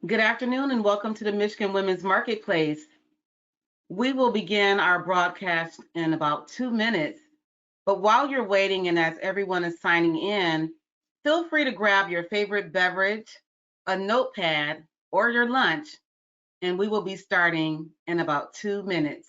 Good afternoon and welcome to the Michigan Women's Marketplace. We will begin our broadcast in about 2 minutes, but while you're waiting and as everyone is signing in, feel free to grab your favorite beverage, a notepad, or your lunch, and we will be starting in about 2 minutes.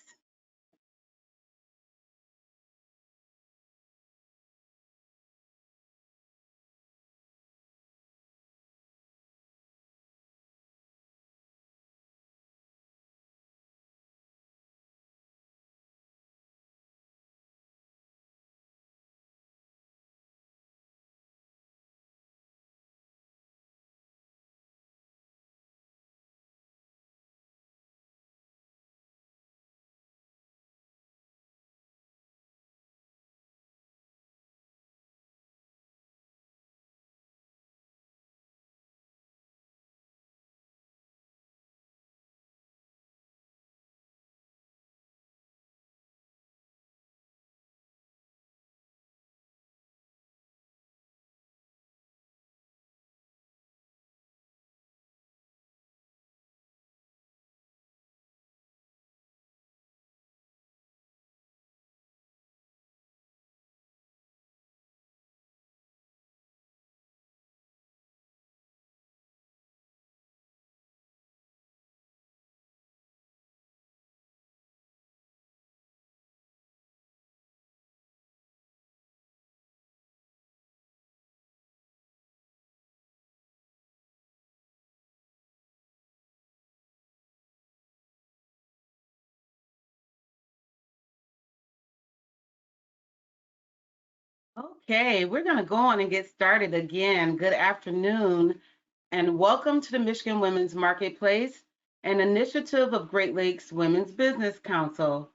Okay, we're going to go on and get started again. Good afternoon and welcome to the Michigan Women's Marketplace, an initiative of Great Lakes Women's Business Council.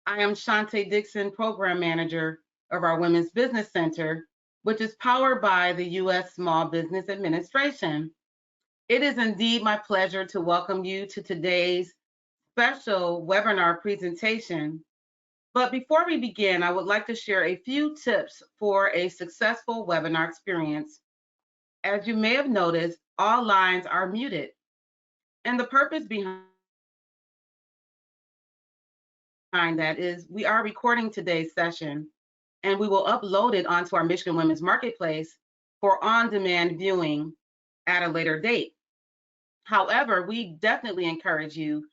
I am Shante Dixon, Program Manager of our Women's Business Center, which is powered by the U.S. Small Business Administration. It is indeed my pleasure to welcome you to today's special webinar presentation. But before we begin, I would like to share a few tips for a successful webinar experience. As you may have noticed, all lines are muted. And the purpose behind that is we are recording today's session and we will upload it onto our Michigan Women's Marketplace for on-demand viewing at a later date. However, we definitely encourage you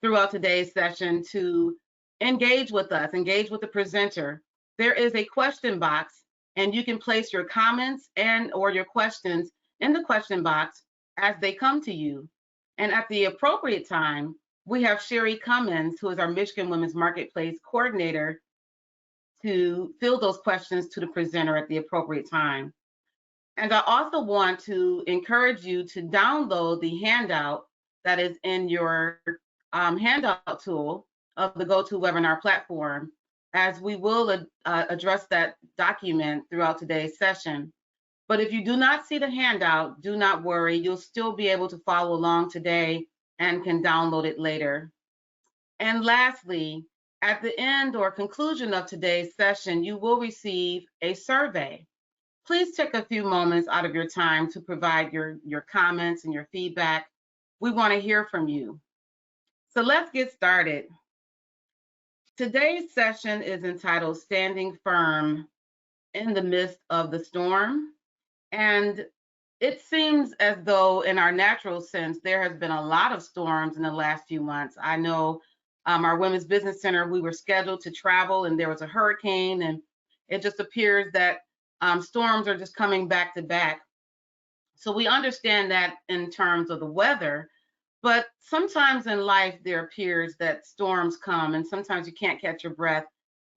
throughout today's session to engage with us, engage with the presenter. There is a question box and you can place your comments and or your questions in the question box as they come to you. And at the appropriate time, we have Sherry Cummins, who is our Michigan Women's Marketplace coordinator, to field those questions to the presenter at the appropriate time. And I also want to encourage you to download the handout that is in your handout tool of the GoToWebinar platform, as we will address that document throughout today's session. But if you do not see the handout, do not worry. You'll still be able to follow along today and can download it later. And lastly, at the end or conclusion of today's session, you will receive a survey. Please take a few moments out of your time to provide your comments and your feedback. We want to hear from you. So let's get started. Today's session is entitled Standing Firm in the Midst of the Storm. And it seems as though in our natural sense, there has been a lot of storms in the last few months. I know our Women's Business Center, we were scheduled to travel and there was a hurricane, and it just appears that storms are just coming back to back. So we understand that in terms of the weather, but sometimes in life there appears that storms come and sometimes you can't catch your breath.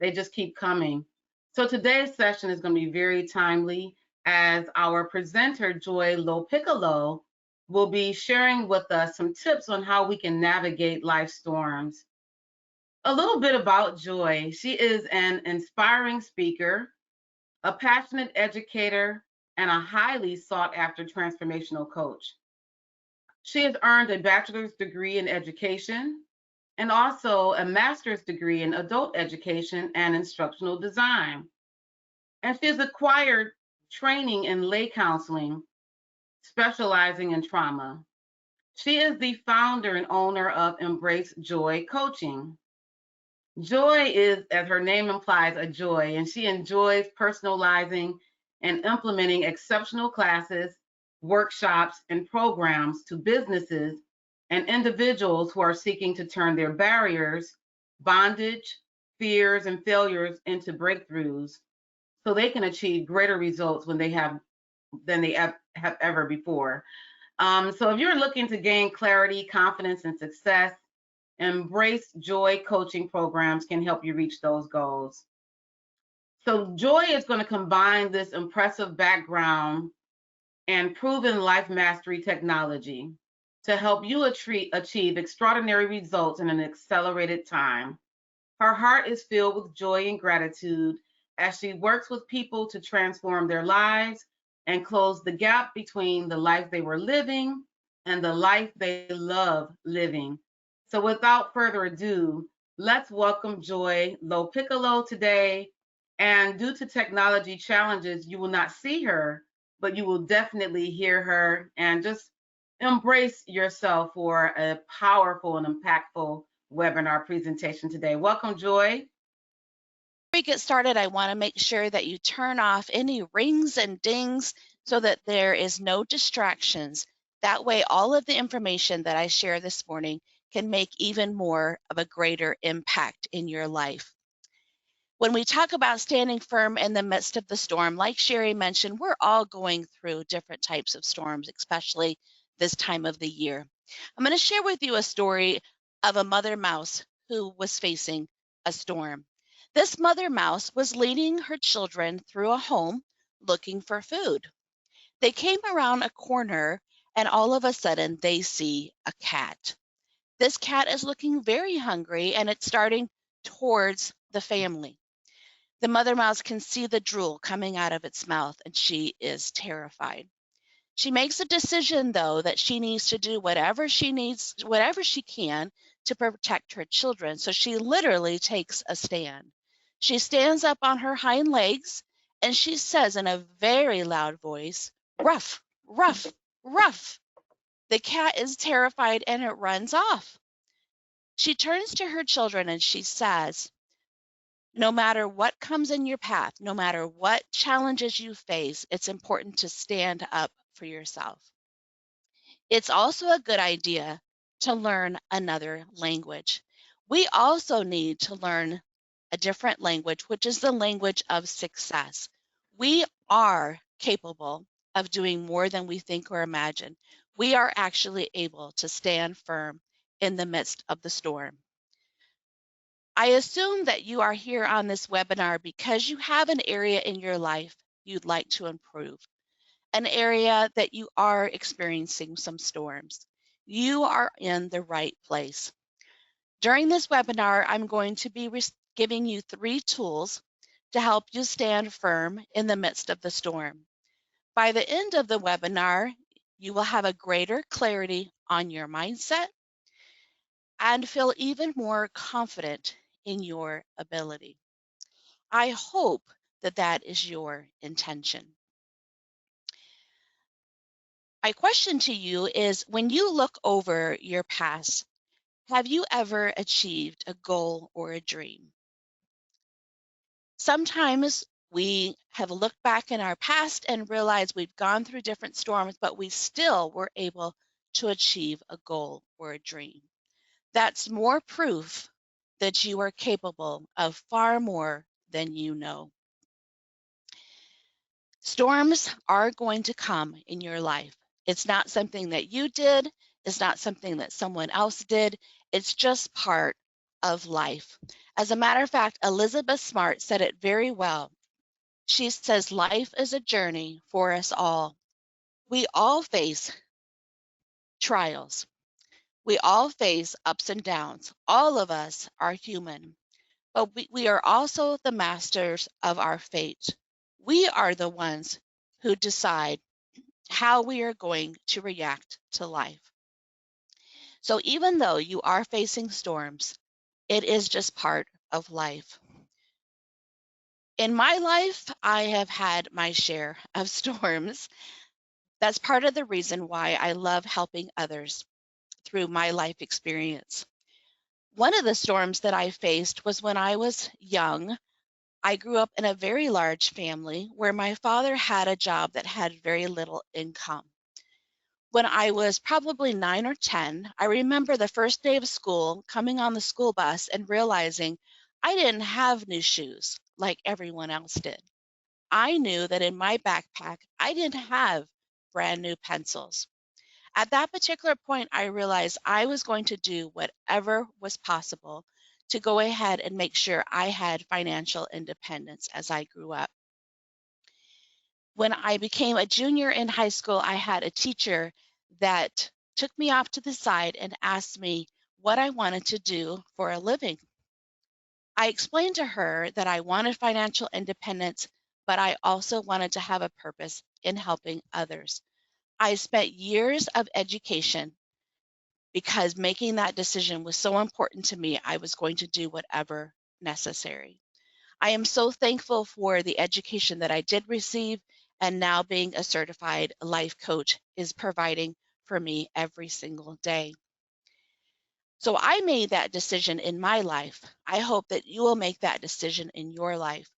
They just keep coming. So today's session is going to be very timely as our presenter, Joy LoPiccolo, will be sharing with us some tips on how we can navigate life storms. A little bit about Joy. She is an inspiring speaker, a passionate educator, and a highly sought after transformational coach. She has earned a bachelor's degree in education and also a master's degree in adult education and instructional design. And she has acquired training in lay counseling, specializing in trauma. She is the founder and owner of Embrace Joy Coaching. Joy is, as her name implies, a joy, and she enjoys personalizing and implementing exceptional classes, workshops, and programs to businesses and individuals who are seeking to turn their barriers, bondage, fears, and failures into breakthroughs so they can achieve greater results than they have ever before. So if you're looking to gain clarity, confidence, and success, Embrace Joy coaching programs can help you reach those goals. So Joy is going to combine this impressive background and proven life mastery technology to help you achieve extraordinary results in an accelerated time. Her heart is filled with joy and gratitude as she works with people to transform their lives and close the gap between the life they were living and the life they love living. So without further ado, let's welcome Joy LoPiccolo today. And due to technology challenges, you will not see her, but you will definitely hear her, and just embrace yourself for a powerful and impactful webinar presentation today. Welcome, Joy. Before we get started, I want to make sure that you turn off any rings and dings so that there is no distractions. That way, all of the information that I share this morning can make even more of a greater impact in your life. When we talk about standing firm in the midst of the storm, like Sherry mentioned, we're all going through different types of storms, especially this time of the year. I'm going to share with you a story of a mother mouse who was facing a storm. This mother mouse was leading her children through a home looking for food. They came around a corner and all of a sudden they see a cat. This cat is looking very hungry and it's starting towards the family. The mother mouse can see the drool coming out of its mouth and she is terrified. She makes a decision, though, that she needs to do whatever she can to protect her children. So she literally takes a stand. She stands up on her hind legs and she says in a very loud voice, "Ruff, ruff, ruff." The cat is terrified and it runs off. She turns to her children and she says, no matter what comes in your path, no matter what challenges you face, it's important to stand up for yourself. It's also a good idea to learn another language. We also need to learn a different language, which is the language of success. We are capable of doing more than we think or imagine. We are actually able to stand firm in the midst of the storm. I assume that you are here on this webinar because you have an area in your life you'd like to improve, an area that you are experiencing some storms. You are in the right place. During this webinar, I'm going to be giving you 3 tools to help you stand firm in the midst of the storm. By the end of the webinar, you will have a greater clarity on your mindset and feel even more confident in your ability. I hope that that is your intention. My question to you is, when you look over your past, have you ever achieved a goal or a dream? Sometimes we have looked back in our past and realized we've gone through different storms, but we still were able to achieve a goal or a dream. That's more proof that you are capable of far more than you know. Storms are going to come in your life. It's not something that you did. It's not something that someone else did. It's just part of life. As a matter of fact, Elizabeth Smart said it very well. She says, life is a journey for us all. We all face trials. We all face ups and downs. All of us are human, but we are also the masters of our fate. We are the ones who decide how we are going to react to life. So even though you are facing storms, it is just part of life. In my life, I have had my share of storms. That's part of the reason why I love helping others. through my life experience. One of the storms that I faced was when I was young. I grew up in a very large family where my father had a job that had very little income. When I was probably 9 or 10, I remember the first day of school coming on the school bus and realizing I didn't have new shoes like everyone else did. I knew that in my backpack, I didn't have brand new pencils. At that particular point, I realized I was going to do whatever was possible to go ahead and make sure I had financial independence as I grew up. When I became a junior in high school, I had a teacher that took me off to the side and asked me what I wanted to do for a living. I explained to her that I wanted financial independence, but I also wanted to have a purpose in helping others. I spent years of education because making that decision was so important to me. I was going to do whatever necessary. I am so thankful for the education that I did receive, and now being a certified life coach is providing for me every single day. So I made that decision in my life. I hope that you will make that decision in your life.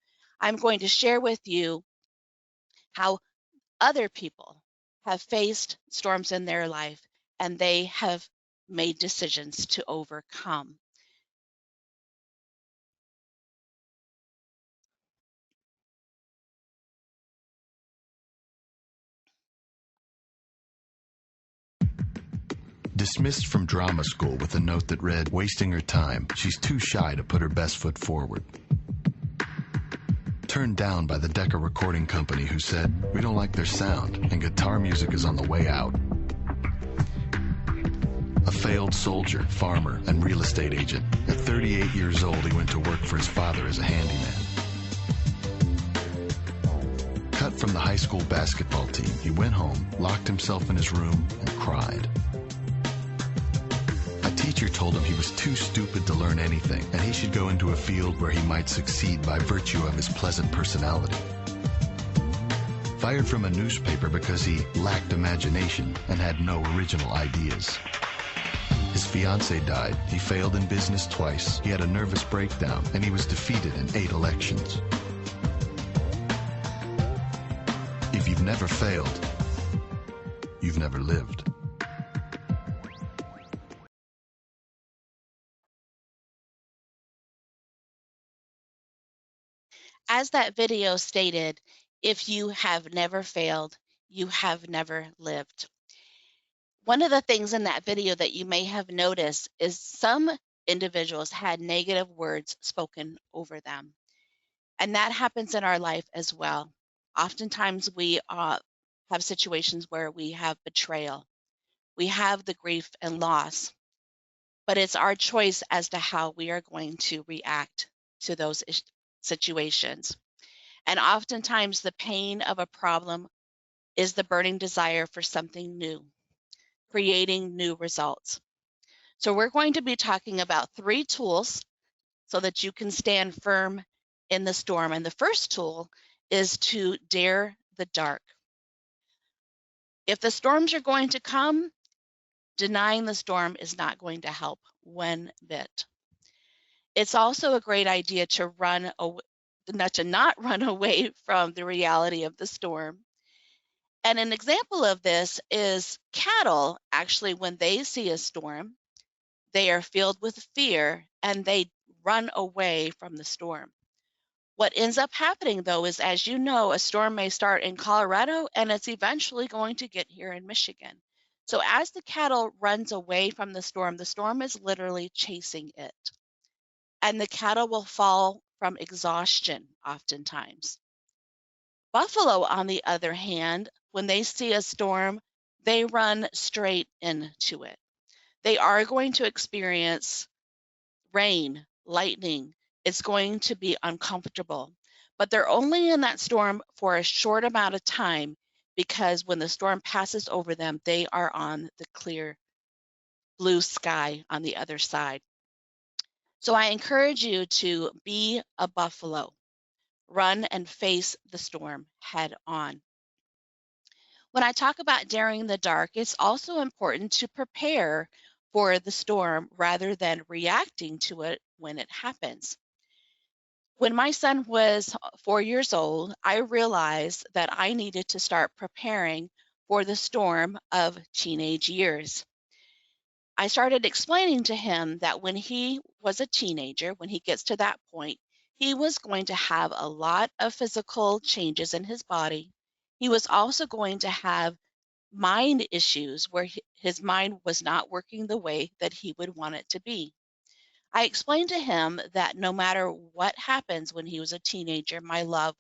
I'm going to share with you how other people have faced storms in their life and they have made decisions to overcome. Dismissed from drama school with a note that read, "Wasting her time. She's too shy to put her best foot forward." Turned down by the Decca Recording Company, who said, "We don't like their sound, and guitar music is on the way out." A failed soldier, farmer, and real estate agent. At 38 years old, he went to work for his father as a handyman. Cut from the high school basketball team, he went home, locked himself in his room, and cried. A teacher told him he was too stupid to learn anything, and he should go into a field where he might succeed by virtue of his pleasant personality. Fired from a newspaper because he lacked imagination and had no original ideas. His fiancée died, he failed in business twice, he had a nervous breakdown, and he was defeated in 8 elections. If you've never failed, you've never lived. As that video stated, if you have never failed, you have never lived. One of the things in that video that you may have noticed is some individuals had negative words spoken over them. And that happens in our life as well. Oftentimes we have situations where we have betrayal. We have the grief and loss, but it's our choice as to how we are going to react to those situations. And oftentimes the pain of a problem is the burning desire for something new, creating new results. So we're going to be talking about 3 tools so that you can stand firm in the storm. And the first tool is to dare the dark. If the storms are going to come, denying the storm is not going to help one bit. It's also a great idea to not run away from the reality of the storm. And an example of this is cattle. Actually, when they see a storm, they are filled with fear and they run away from the storm. What ends up happening, though, is, as you know, a storm may start in Colorado and it's eventually going to get here in Michigan. So as the cattle runs away from the storm is literally chasing it. And the cattle will fall from exhaustion oftentimes. Buffalo, on the other hand, when they see a storm, they run straight into it. They are going to experience rain, lightning. It's going to be uncomfortable, but they're only in that storm for a short amount of time because when the storm passes over them, they are on the clear blue sky on the other side. So I encourage you to be a buffalo. Run and face the storm head on. When I talk about daring the dark, it's also important to prepare for the storm rather than reacting to it when it happens. When my son was 4 years old, I realized that I needed to start preparing for the storm of teenage years. I started explaining to him that when he was a teenager, when he gets to that point, he was going to have a lot of physical changes in his body. He was also going to have mind issues where his mind was not working the way that he would want it to be. I explained to him that no matter what happens when he was a teenager, my love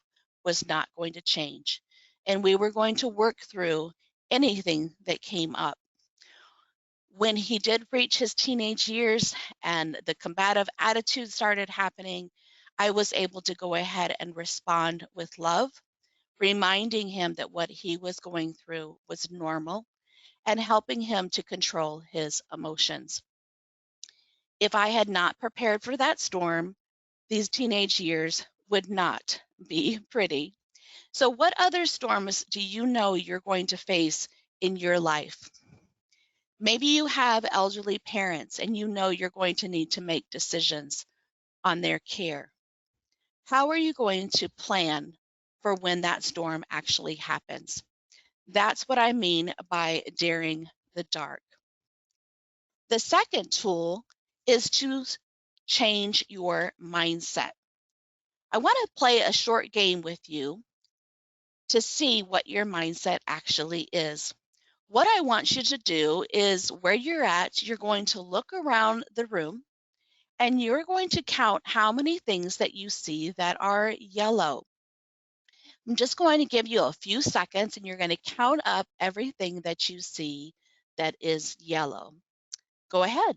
was not going to change. And we were going to work through anything that came up. When he did reach his teenage years and the combative attitude started happening, I was able to go ahead and respond with love, reminding him that what he was going through was normal and helping him to control his emotions. If I had not prepared for that storm, these teenage years would not be pretty. So, what other storms do you know you're going to face in your life? Maybe you have elderly parents and you know you're going to need to make decisions on their care. How are you going to plan for when that storm actually happens? That's what I mean by daring the dark. The second tool is to change your mindset. I want to play a short game with you to see what your mindset actually is. What I want you to do is where you're at, you're going to look around the room and you're going to count how many things that you see that are yellow. I'm just going to give you a few seconds and you're going to count up everything that you see that is yellow. Go ahead.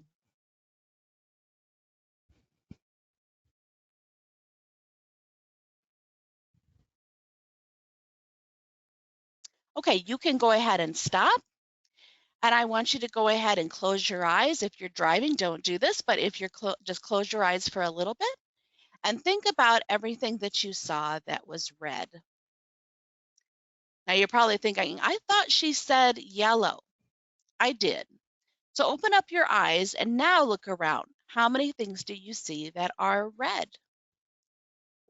Okay, you can go ahead and stop. And I want you to go ahead and close your eyes. If you're driving, don't do this, but if you're just close your eyes for a little bit and think about everything that you saw that was red. Now you're probably thinking, I thought she said yellow. I did. So open up your eyes and now look around. How many things do you see that are red?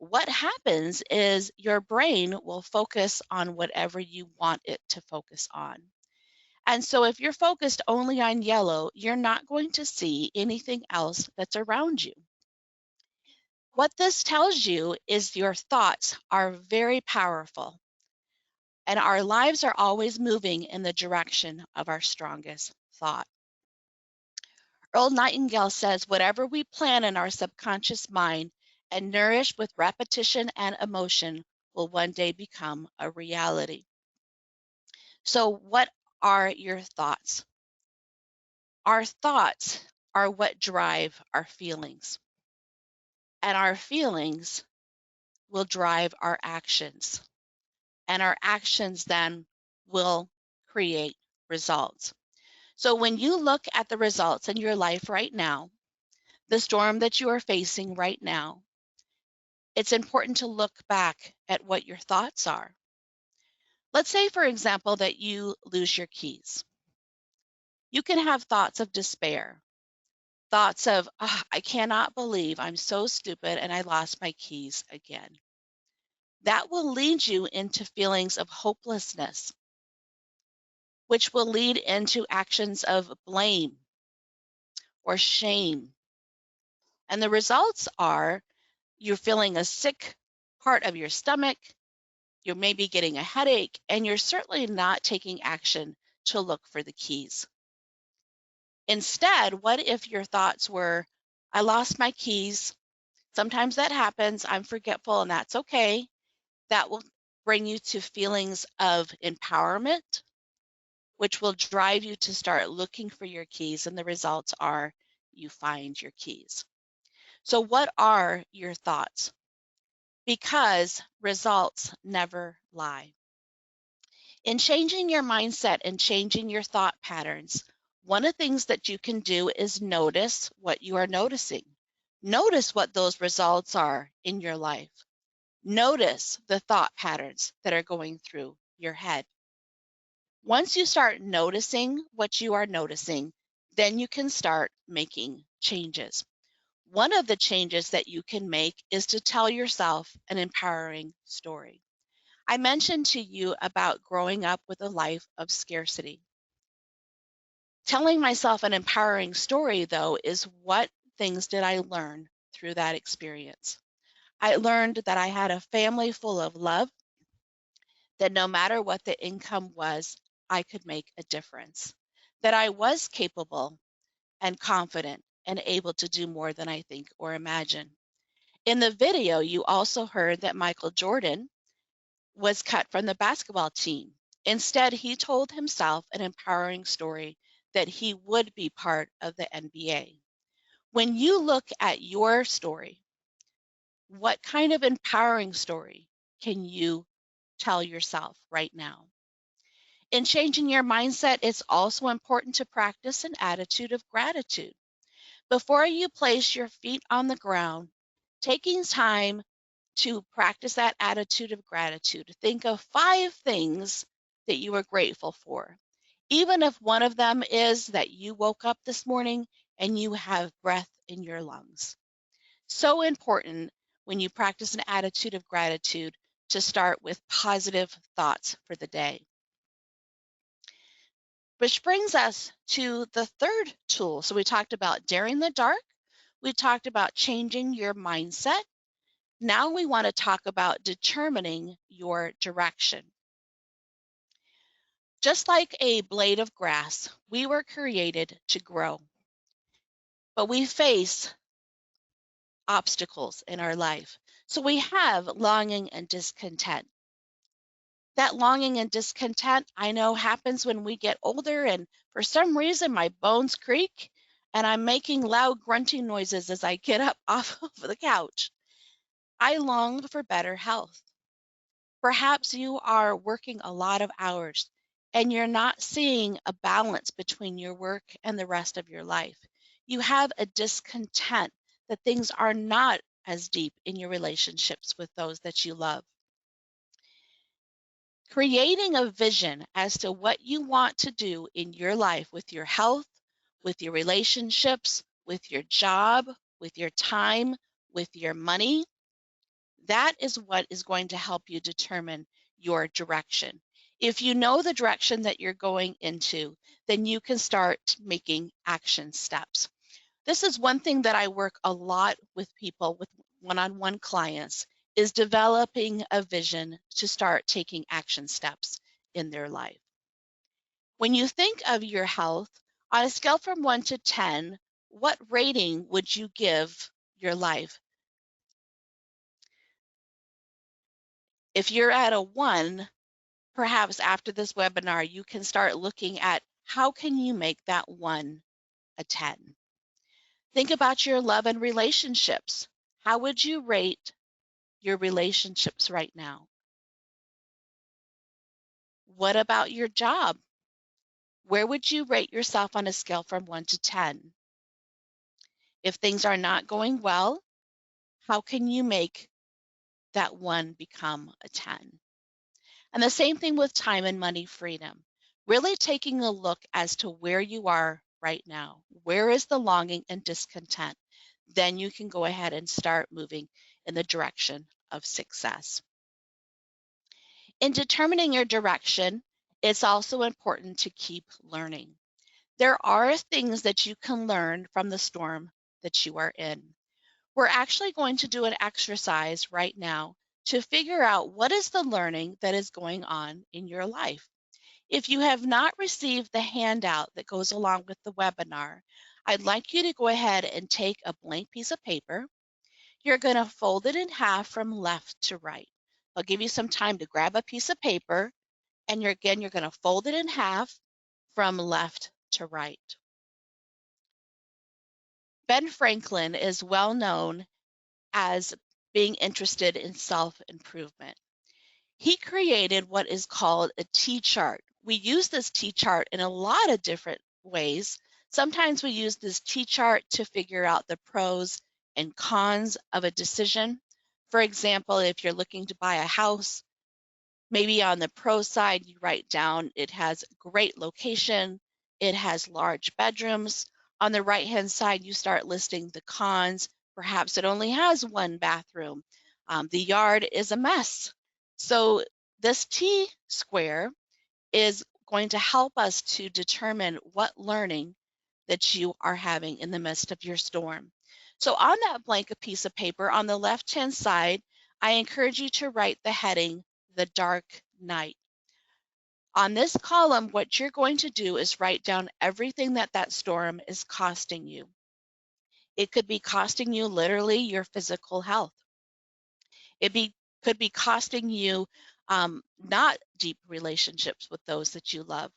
What happens is your brain will focus on whatever you want it to focus on. And so if you're focused only on yellow, you're not going to see anything else that's around you. What this tells you is your thoughts are very powerful, and our lives are always moving in the direction of our strongest thought. Earl Nightingale says, whatever we plan in our subconscious mind and nourish with repetition and emotion will one day become a reality. So what are your thoughts? Our thoughts are what drive our feelings, and our feelings will drive our actions, and our actions then will create results. So when you look at the results in your life right now, the storm that you are facing right now, it's important to look back at what your thoughts are. Let's say, for example, that you lose your keys. You can have thoughts of despair, thoughts of, I cannot believe I'm so stupid and I lost my keys again. That will lead you into feelings of hopelessness, which will lead into actions of blame or shame. And the results are you're feeling a sick part of your stomach, you're maybe getting a headache, and you're certainly not taking action to look for the keys. Instead, what if your thoughts were, I lost my keys. Sometimes that happens. I'm forgetful, and that's okay. That will bring you to feelings of empowerment, which will drive you to start looking for your keys, and the results are you find your keys. So what are your thoughts? Because results never lie. In changing your mindset and changing your thought patterns, one of the things that you can do is notice what you are noticing. Notice what those results are in your life. Notice the thought patterns that are going through your head. Once you start noticing what you are noticing, then you can start making changes. One of the changes that you can make is to tell yourself an empowering story. I mentioned to you about growing up with a life of scarcity. Telling myself an empowering story, though, is what things did I learn through that experience. I learned that I had a family full of love, that no matter what the income was, I could make a difference, that I was capable and confident and able to do more than I think or imagine. In the video, you also heard that Michael Jordan was cut from the basketball team. Instead, he told himself an empowering story that he would be part of the NBA. When you look at your story, what kind of empowering story can you tell yourself right now? In changing your mindset, it's also important to practice an attitude of gratitude. Before you place your feet on the ground, taking time to practice that attitude of gratitude, think of 5 things that you are grateful for. Even if one of them is that you woke up this morning and you have breath in your lungs. So important when you practice an attitude of gratitude to start with positive thoughts for the day. Which brings us to the third tool. So we talked about daring the dark. We talked about changing your mindset. Now we want to talk about determining your direction. Just like a blade of grass, we were created to grow. But we face obstacles in our life. So we have longing and discontent. That longing and discontent, I know, happens when we get older, and for some reason my bones creak and I'm making loud grunting noises as I get up off of the couch. I long for better health. Perhaps you are working a lot of hours and you're not seeing a balance between your work and the rest of your life. You have a discontent that things are not as deep in your relationships with those that you love. Creating a vision as to what you want to do in your life with your health, with your relationships, with your job, with your time, with your money, that is what is going to help you determine your direction. If you know the direction that you're going into, then you can start making action steps. This is one thing that I work a lot with people, with one-on-one clients, is developing a vision to start taking action steps in their life. When you think of your health, on a scale from 1 to 10, what rating would you give your life? If you're at a 1, perhaps after this webinar, you can start looking at how can you make that 1 a 10. Think about your love and relationships. How would you rate your relationships right now? What about your job? Where would you rate yourself on a scale from 1 to 10? If things are not going well, how can you make that 1 become a 10? And the same thing with time and money freedom. Really taking a look as to where you are right now. Where is the longing and discontent? Then you can go ahead and start moving in the direction of success. In determining your direction, it's also important to keep learning. There are things that you can learn from the storm that you are in. We're actually going to do an exercise right now to figure out what is the learning that is going on in your life. If you have not received the handout that goes along with the webinar, I'd like you to go ahead and take a blank piece of paper. You're going to fold it in half from left to right. I'll give you some time to grab a piece of paper, and you're going to fold it in half from left to right. Ben Franklin is well known as being interested in self-improvement. He created what is called a T-chart. We use this T-chart in a lot of different ways. Sometimes we use this T-chart to figure out the pros and cons of a decision. For example, if you're looking to buy a house, maybe on the pro side, you write down it has great location, It has large bedrooms. On the right-hand side, you start listing the cons. Perhaps it only has one bathroom. The yard is a mess. So this T-square is going to help us to determine what learning that you are having in the midst of your storm. So on that blank piece of paper on the left-hand side, I encourage you to write the heading, "The Dark Night." On this column, what you're going to do is write down everything that that storm is costing you. It could be costing you literally your physical health. Could be costing you not deep relationships with those that you love.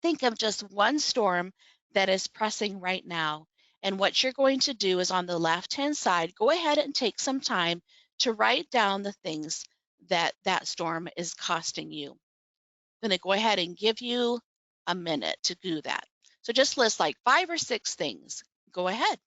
Think of just one storm that is pressing right now. And what you're going to do is on the left-hand side, go ahead and take some time to write down the things that that storm is costing you. I'm going to go ahead and give you a minute to do that. So just list like 5 or 6 things. Go ahead.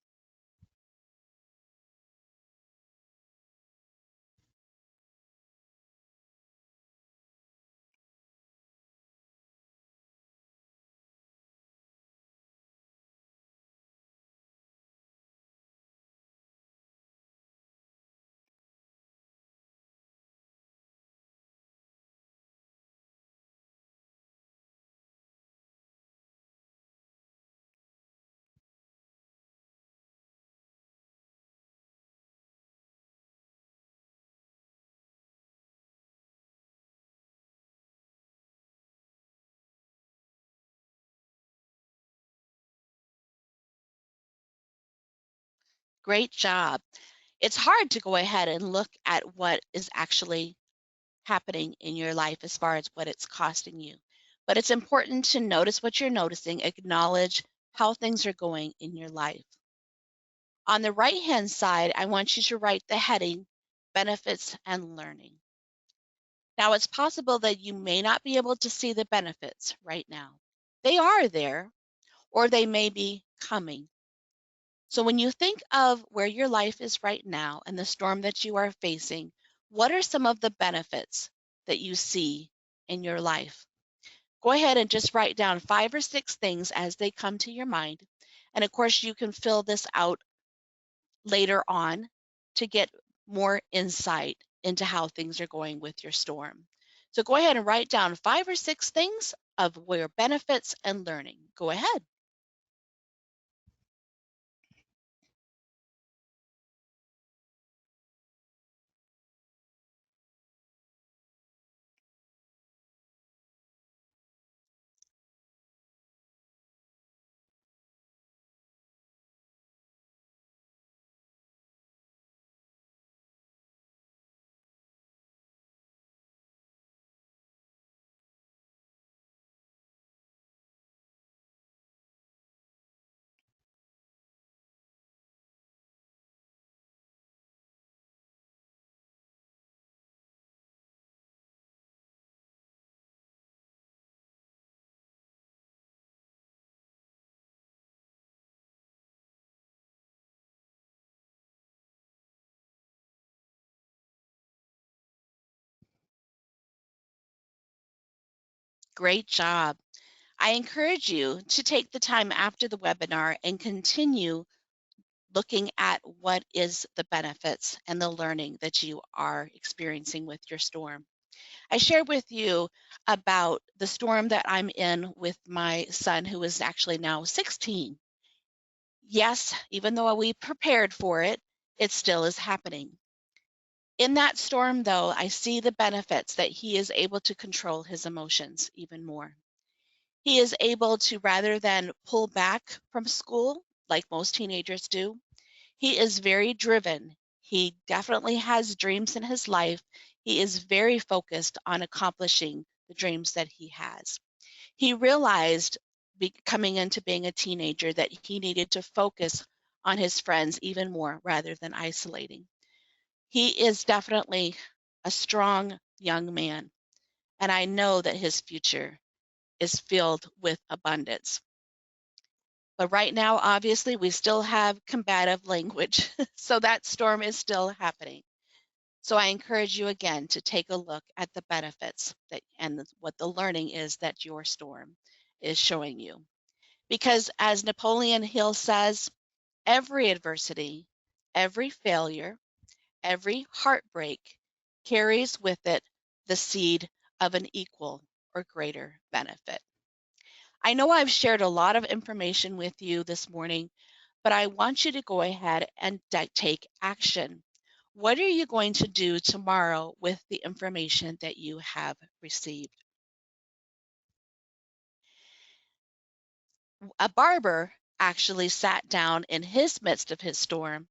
Great job. It's hard to go ahead and look at what is actually happening in your life as far as what it's costing you. But it's important to notice what you're noticing, acknowledge how things are going in your life. On the right-hand side, I want you to write the heading, Benefits and Learning. Now, it's possible that you may not be able to see the benefits right now. They are there, or they may be coming. So when you think of where your life is right now and the storm that you are facing, what are some of the benefits that you see in your life? Go ahead and just write down 5 or 6 things as they come to your mind. And of course, you can fill this out later on to get more insight into how things are going with your storm. So go ahead and write down 5 or 6 things of where benefits and learning. Go ahead. Great job. I encourage you to take the time after the webinar and continue looking at what is the benefits and the learning that you are experiencing with your storm. I shared with you about the storm that I'm in with my son, who is actually now 16. Yes, even though we prepared for it, it still is happening. In that storm, though, I see the benefits that he is able to control his emotions even more. He is able to, rather than pull back from school like most teenagers do, he is very driven. He definitely has dreams in his life. He is very focused on accomplishing the dreams that he has. He realized coming into being a teenager that he needed to focus on his friends even more rather than isolating. He is definitely a strong young man, and I know that his future is filled with abundance. But right now, obviously, we still have combative language, so that storm is still happening. So I encourage you again to take a look at the benefits and what the learning is that your storm is showing you. Because as Napoleon Hill says, every adversity, every failure, every heartbreak carries with it the seed of an equal or greater benefit. I know I've shared a lot of information with you this morning, but I want you to go ahead and take action. What are you going to do tomorrow with the information that you have received? A barber actually sat down in his midst of his storm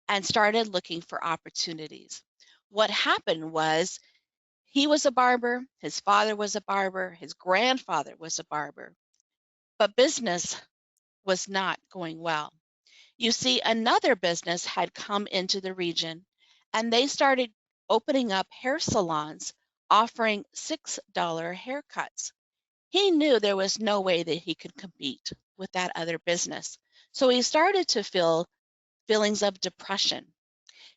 and started looking for opportunities. What happened was he was a barber, his father was a barber, his grandfather was a barber, but business was not going well. You see, another business had come into the region and they started opening up hair salons offering $6 haircuts. He knew there was no way that he could compete with that other business. So he started to feel feelings of depression.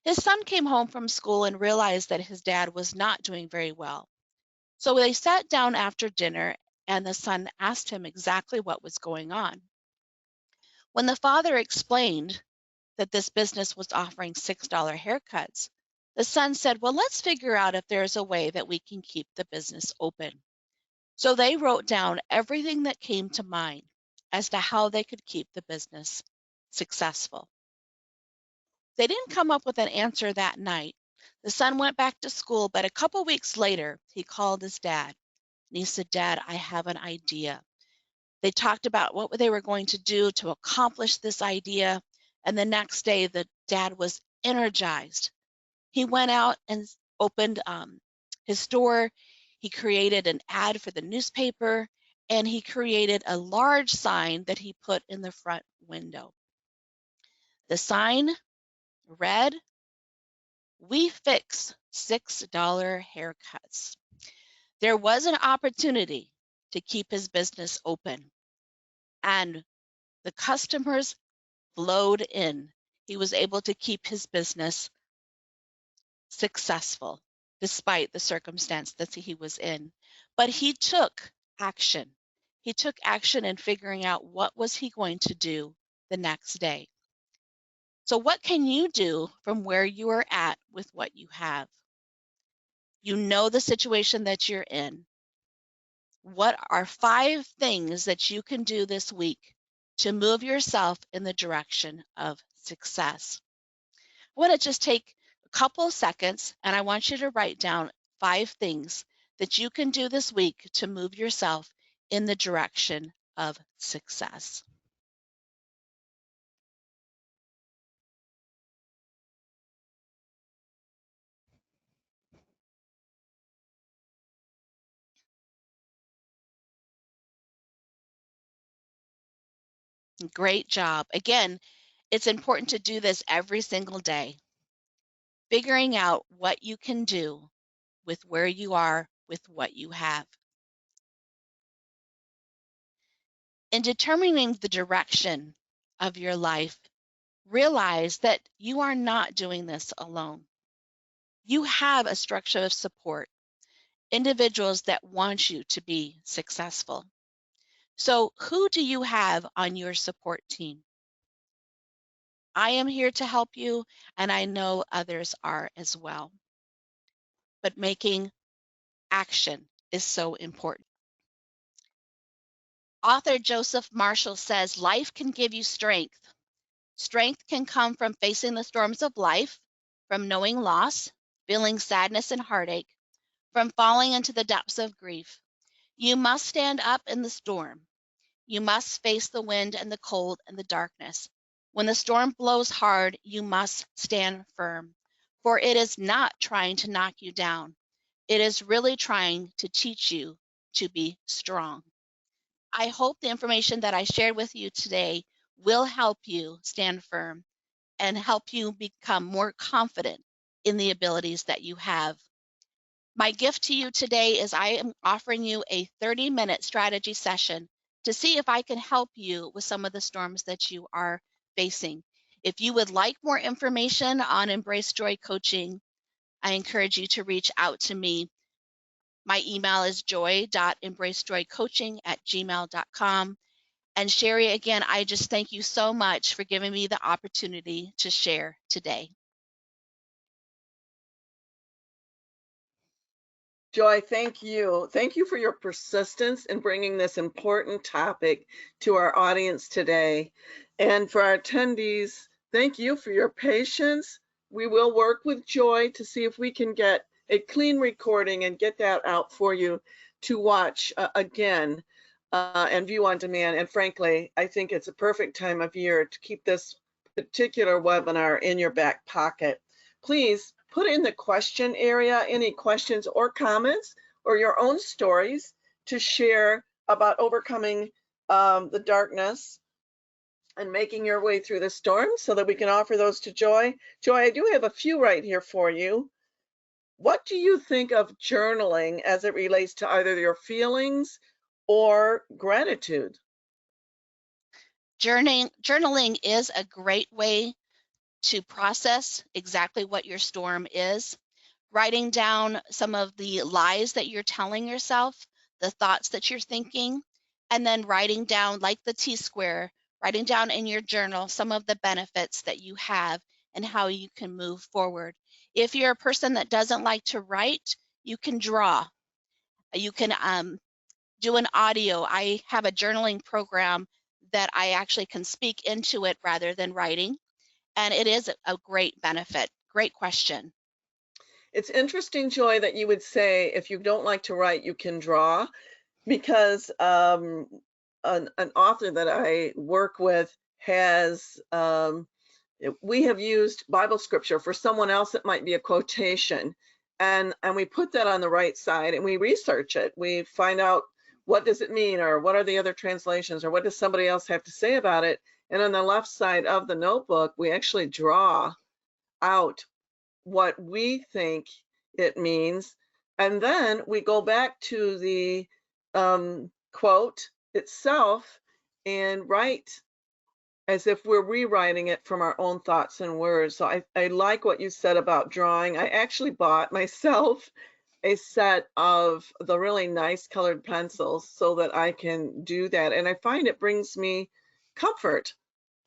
His son came home from school and realized that his dad was not doing very well. So they sat down after dinner and the son asked him exactly what was going on. When the father explained that this business was offering $6 haircuts, the son said, well, let's figure out if there's a way that we can keep the business open. So they wrote down everything that came to mind as to how they could keep the business successful. They didn't come up with an answer that night. The son went back to school, but a couple weeks later, he called his dad and he said, Dad, I have an idea. They talked about what they were going to do to accomplish this idea. And the next day, the dad was energized. He went out and opened his store. He created an ad for the newspaper, and he created a large sign that he put in the front window. The sign read, "We fix $6 haircuts." There was an opportunity to keep his business open, and the customers flowed in. He was able to keep his business successful despite the circumstance that he was in. But he took action. He took action in figuring out what was he going to do the next day. So what can you do from where you are at with what you have? You know the situation that you're in. What are 5 things that you can do this week to move yourself in the direction of success? I want to just take a couple of seconds and I want you to write down 5 things that you can do this week to move yourself in the direction of success. Great job. Again, it's important to do this every single day, figuring out what you can do with where you are, with what you have. In determining the direction of your life, realize that you are not doing this alone. You have a structure of support, individuals that want you to be successful. So who do you have on your support team? I am here to help you, and I know others are as well. But making action is so important. Author Joseph Marshall says, life can give you strength. Strength can come from facing the storms of life, from knowing loss, feeling sadness and heartache, from falling into the depths of grief. You must stand up in the storm. You must face the wind and the cold and the darkness. When the storm blows hard, you must stand firm, for it is not trying to knock you down. It is really trying to teach you to be strong. I hope the information that I shared with you today will help you stand firm and help you become more confident in the abilities that you have. My gift to you today is I am offering you a 30-minute strategy session to see if I can help you with some of the storms that you are facing. If you would like more information on Embrace Joy Coaching, I encourage you to reach out to me. My email is joy.embracejoycoaching@gmail.com. And Sherry, again, I just thank you so much for giving me the opportunity to share today. Joy, thank you. Thank you for your persistence in bringing this important topic to our audience today. And for our attendees, thank you for your patience. We will work with Joy to see if we can get a clean recording and get that out for you to watch again and view on demand. And frankly, I think it's a perfect time of year to keep this particular webinar in your back pocket. Please put in the question area any questions or comments or your own stories to share about overcoming the darkness and making your way through the storm so that we can offer those to Joy. Joy, I do have a few right here for you. What do you think of journaling as it relates to either your feelings or gratitude? Journaling is a great way to process exactly what your storm is. Writing down some of the lies that you're telling yourself, the thoughts that you're thinking, and then writing down, like the T-square, writing down in your journal some of the benefits that you have and how you can move forward. If you're a person that doesn't like to write, you can draw. You can do an audio. I have a journaling program that I actually can speak into it rather than writing, and it is a great benefit. Great question. It's interesting, Joy, that you would say if you don't like to write, you can draw, because an author that I work with has, we have used Bible scripture for someone else. It might be a quotation, and we put that on the right side and we research it. We find out what does it mean, or what are the other translations, or what does somebody else have to say about it. And on the left side of the notebook, we actually draw out what we think it means. And then we go back to the quote itself and write as if we're rewriting it from our own thoughts and words. So I like what you said about drawing. I actually bought myself a set of the really nice colored pencils so that I can do that. And I find it brings me comfort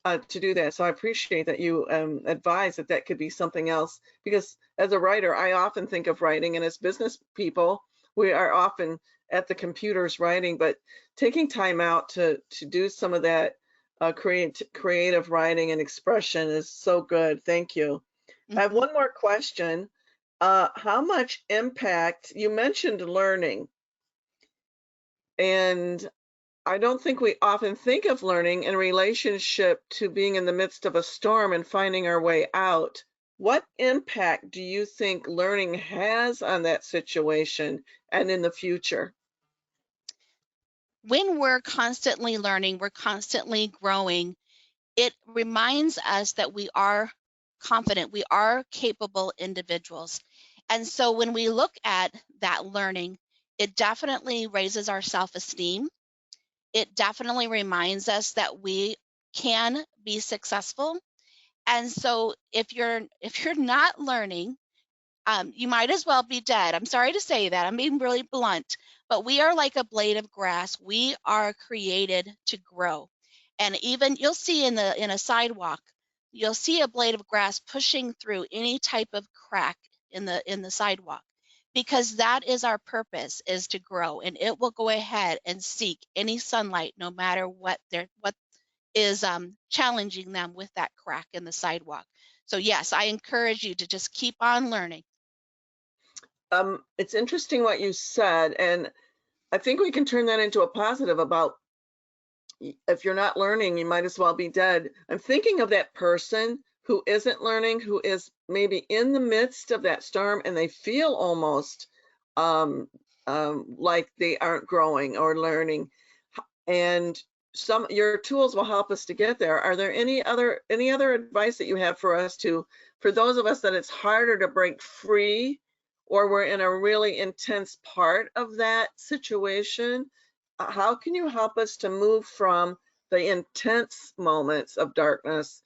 to do that. So I appreciate that you advise that that could be something else, because as a writer, I often think of writing, and as business people, we are often at the computers writing, but taking time out to do some of that creative writing and expression is so good. Thank you. I have one more question. How much impact, you mentioned learning, and I don't think we often think of learning in relationship to being in the midst of a storm and finding our way out. What impact do you think learning has on that situation and in the future? When we're constantly learning, we're constantly growing, it reminds us that we are confident, we are capable individuals. And so when we look at that learning, it definitely raises our self-esteem. It definitely reminds us that we can be successful. And so if you're not learning, you might as well be dead. I'm sorry to say that. I'm being really blunt, but we are like a blade of grass. We are created to grow. And even you'll see in a sidewalk, you'll see a blade of grass pushing through any type of crack in the sidewalk, because that is our purpose, is to grow, and it will go ahead and seek any sunlight no matter what is challenging them with that crack in the sidewalk. So yes, I encourage you to just keep on learning. It's interesting what you said, and I think we can turn that into a positive about if you're not learning, you might as well be dead. I'm thinking of that person who isn't learning, who is maybe in the midst of that storm, and they feel almost like they aren't growing or learning. And your tools will help us to get there. Are there any other advice that you have for us for those of us that it's harder to break free, or we're in a really intense part of that situation? How can you help us to move from the intense moments of darkness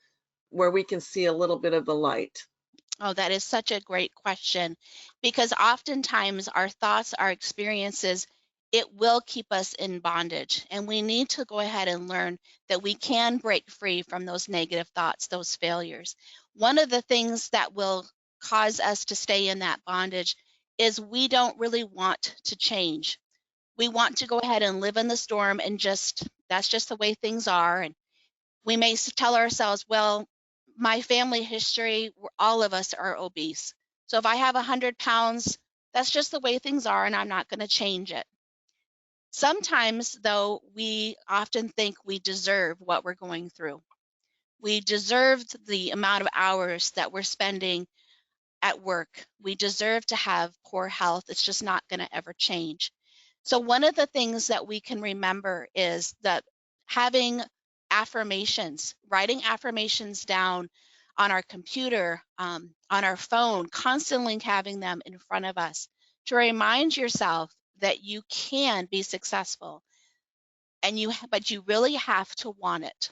where we can see a little bit of the light? Oh, that is such a great question, because oftentimes our thoughts, our experiences it will keep us in bondage. And we need to go ahead and learn that we can break free from those negative thoughts, those failures. One of the things that will cause us to stay in that bondage is we don't really want to change. We want to go ahead and live in the storm and that's just the way things are. And we may tell ourselves, well, my family history, all of us are obese. So if I have 100 pounds, that's just the way things are, and I'm not going to change it. Sometimes, though, we often think we deserve what we're going through. We deserve the amount of hours that we're spending at work. We deserve to have poor health. It's just not going to ever change. So one of the things that we can remember is that having affirmations, writing affirmations down on our computer, on our phone, constantly having them in front of us to remind yourself that you can be successful, but you really have to want it.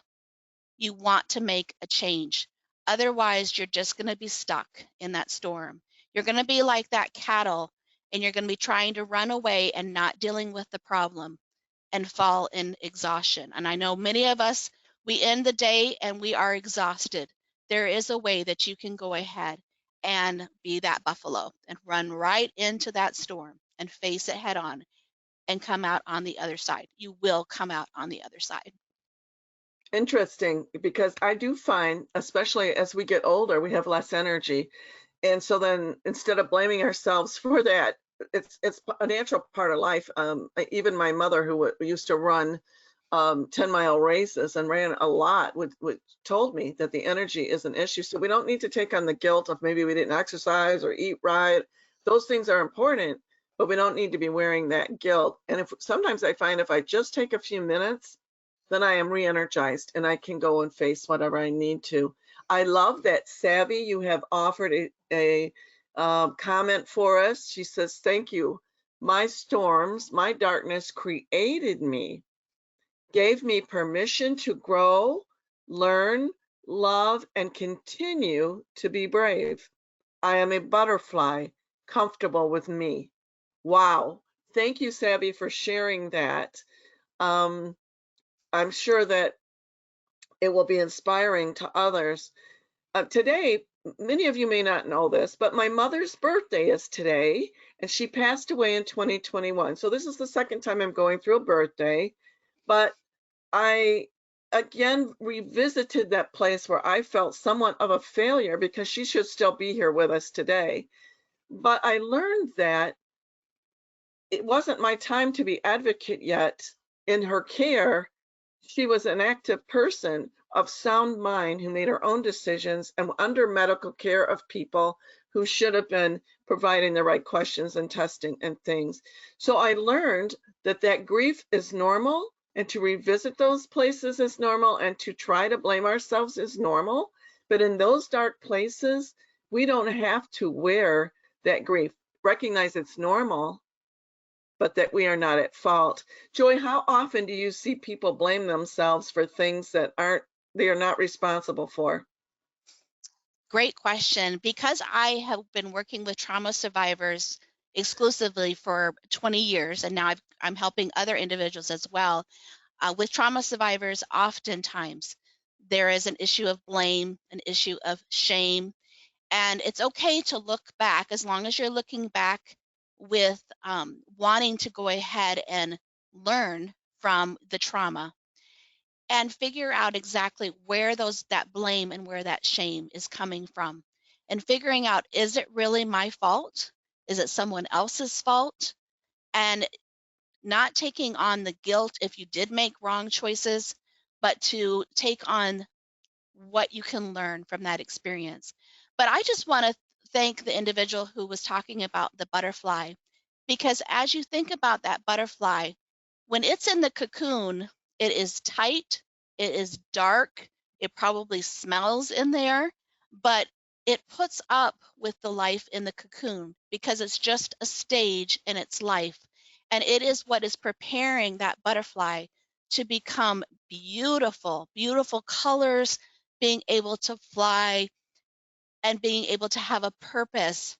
You want to make a change. Otherwise, you're just going to be stuck in that storm. You're going to be like that cattle, and you're going to be trying to run away and not dealing with the problem and fall in exhaustion. And I know many of us, we end the day and we are exhausted. There is a way that you can go ahead and be that buffalo and run right into that storm and face it head on and come out on the other side. You will come out on the other side. Interesting, because I do find, especially as we get older, we have less energy. And so then instead of blaming ourselves for that, it's a natural part of life. Even my mother, who used to run 10-mile races and ran a lot, would told me that the energy is an issue. So we don't need to take on the guilt of maybe we didn't exercise or eat right. Those things are important, but we don't need to be wearing that guilt. And sometimes I find if I just take a few minutes, then I am re-energized and I can go and face whatever I need to. I love that, Savvy, you have offered a comment for us. She says, thank you. My storms, my darkness created me, gave me permission to grow, learn, love, and continue to be brave. I am a butterfly, comfortable with me. Wow. Thank you, Savvy, for sharing that. I'm sure that it will be inspiring to others. Today, many of you may not know this, but my mother's birthday is today, and she passed away in 2021. So this is the second time I'm going through a birthday, but I again revisited that place where I felt somewhat of a failure because she should still be here with us today. But I learned that it wasn't my time to be advocate yet in her care. She was an active person of sound mind who made her own decisions and under medical care of people who should have been providing the right questions and testing and things. So I learned that grief is normal, and to revisit those places is normal, and to try to blame ourselves is normal. But in those dark places, we don't have to wear that grief. Recognize it's normal, but that we are not at fault. Joy, how often do you see people blame themselves for things that they are not responsible for? Great question. Because I have been working with trauma survivors exclusively for 20 years, and now I'm helping other individuals as well. With trauma survivors, oftentimes there is an issue of blame, an issue of shame, and it's okay to look back as long as you're looking back with wanting to go ahead and learn from the trauma and figure out exactly where that blame and where that shame is coming from, and figuring out, is it really my fault? Is it someone else's fault? And not taking on the guilt if you did make wrong choices, but to take on what you can learn from that experience. But I just want to thank the individual who was talking about the butterfly, because as you think about that butterfly, when it's in the cocoon, it is tight, it is dark, it probably smells in there, but it puts up with the life in the cocoon because it's just a stage in its life. And it is what is preparing that butterfly to become beautiful, beautiful colors, being able to fly and being able to have a purpose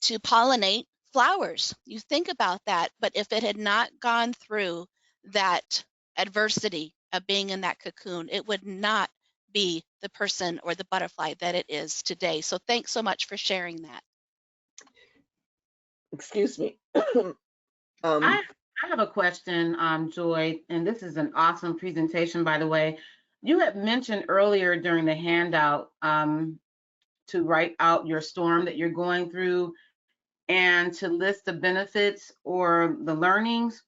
to pollinate flowers. You think about that, but if it had not gone through that adversity of being in that cocoon, it would not be the person or the butterfly that it is today. So thanks so much for sharing that. Excuse me. I have a question, Joy, and this is an awesome presentation, by the way. You had mentioned earlier during the handout to write out your storm that you're going through and to list the benefits or the learnings.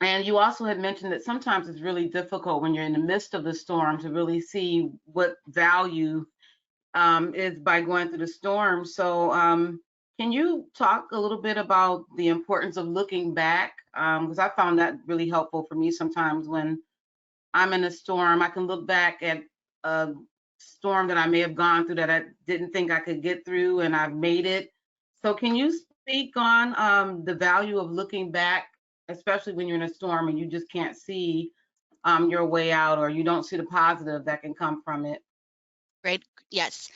And you also had mentioned that sometimes it's really difficult when you're in the midst of the storm to really see what value is by going through the storm. So can you talk a little bit about the importance of looking back? Because I found that really helpful for me sometimes when I'm in a storm. I can look back at a storm that I may have gone through that I didn't think I could get through, and I've made it. So can you speak on the value of looking back, especially when you're in a storm and you just can't see your way out, or you don't see the positive that can come from it? Great. Yes.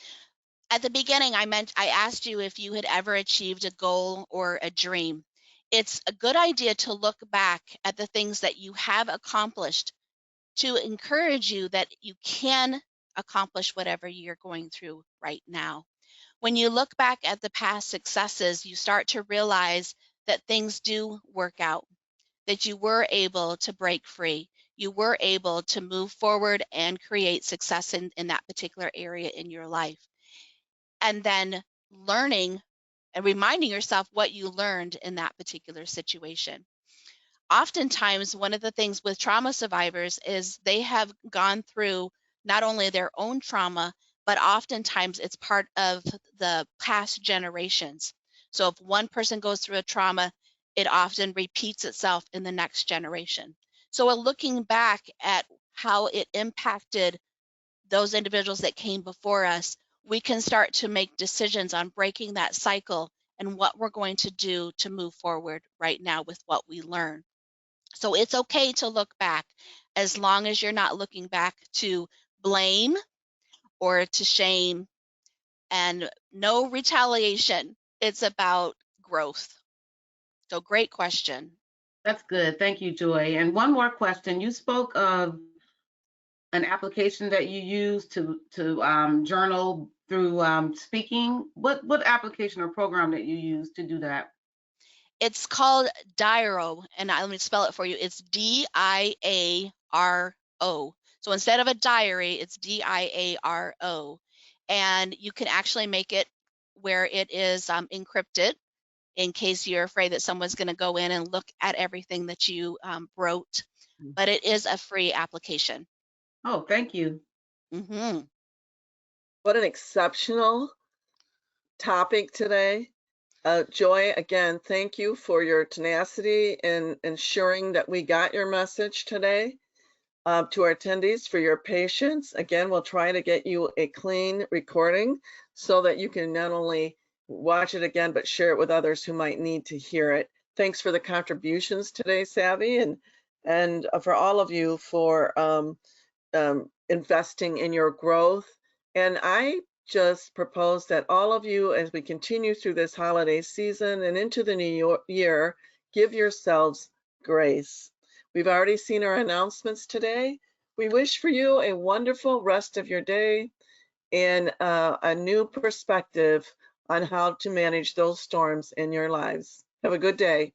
At the beginning, I asked you if you had ever achieved a goal or a dream. It's a good idea to look back at the things that you have accomplished to encourage you that you can accomplish whatever you're going through right now. When you look back at the past successes, you start to realize that things do work out, that you were able to break free. You were able to move forward and create success in that particular area in your life. And then learning and reminding yourself what you learned in that particular situation. Oftentimes, one of the things with trauma survivors is they have gone through not only their own trauma, but oftentimes it's part of the past generations. So if one person goes through a trauma, it often repeats itself in the next generation. So we're looking back at how it impacted those individuals that came before us, we can start to make decisions on breaking that cycle and what we're going to do to move forward right now with what we learn. So it's okay to look back as long as you're not looking back to blame or to shame, and no retaliation. It's about growth. So great question. That's good. Thank you, Joy. And one more question. You spoke of an application that you use to journal through speaking. What application or program that you use to do that? It's called Diaro, and let me spell it for you. It's Diaro. So instead of a diary, it's Diaro. And you can actually make it where it is encrypted in case you're afraid that someone's going to go in and look at everything that you wrote. But it is a free application. Oh, thank you. Mm-hmm. What an exceptional topic today. Joy, again, thank you for your tenacity in ensuring that we got your message today. To our attendees, for your patience. Again, we'll try to get you a clean recording so that you can not only watch it again, but share it with others who might need to hear it. Thanks for the contributions today, Savvy, and for all of you for investing in your growth. And I just propose that all of you, as we continue through this holiday season and into the new year, give yourselves grace. We've already seen our announcements today. We wish for you a wonderful rest of your day and a new perspective on how to manage those storms in your lives. Have a good day.